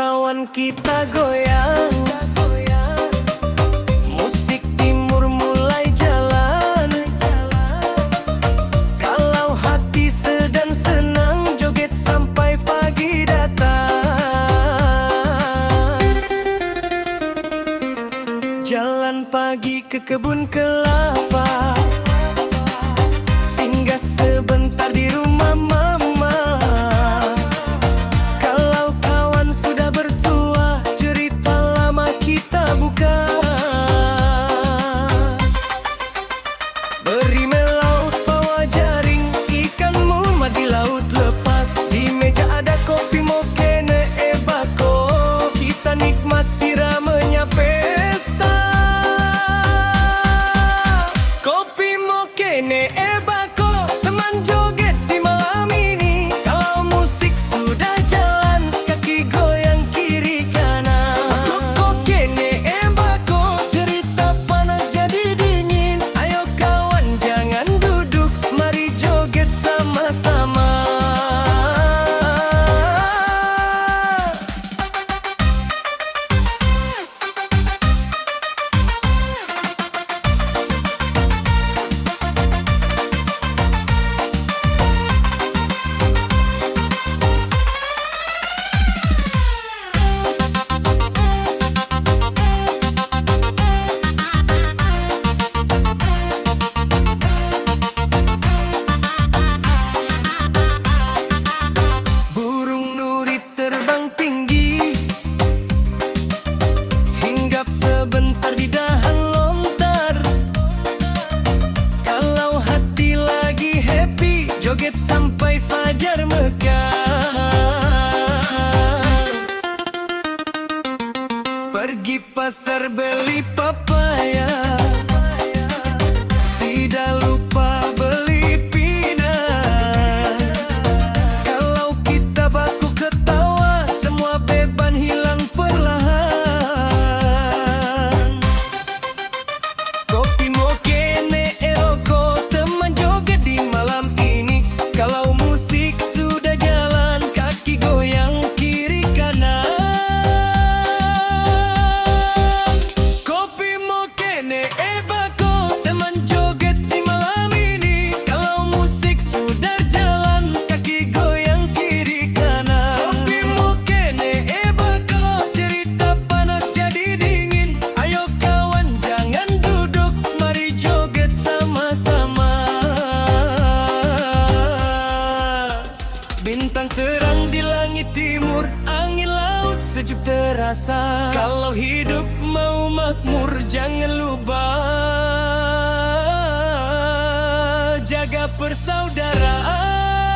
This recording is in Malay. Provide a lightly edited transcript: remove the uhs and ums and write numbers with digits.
kawan kita goyang, musik timur mulai jalan. Kalau hati sedang senang, joget sampai pagi datang. Jalan pagi ke kebun kelapa, singgah sebentar di rumah mama. Kalau kawan sudah bersua, cerita lama kita buka. Beri melaut bawa jaring, ikan mumat di laut lepas. Di meja ada kopi mokene ebako, kita nikmati ramenya pesta. Kopi mokene ebako, teman joget di malam ini. Kalau musik sudah jalan, kaki goyang kiri kanan. Mokene ebako, cerita panas jadi dingin. Ayo kawan jangan duduk, mari joget sama-sama. Burung nuri terbang tinggi, hinggap sebentar di dahan lontar. Kalau hati lagi happy, joget sampai fajar mekar. Pergi pasar beli papaya, tidak lupa beli pinang. Kalau kita baku ketawa, semua beban hilang perlahan. Kopi mokene eroko, teman joget di malam ini. Kalau musik sudah jalan, kaki goyang kiri kanan. Kopi mokene ebako, teman joget di malam ini. Kalau musik sudah jalan, kaki goyang kiri kanan. Kopi mokene ebako, cerita panas jadi dingin. Ayo kawan jangan duduk, mari joget sama-sama. Bintang terang di langit timur, angin laut sejuk terasa. Kalau hidup mau makmur, jangan lupa jaga persaudaraan.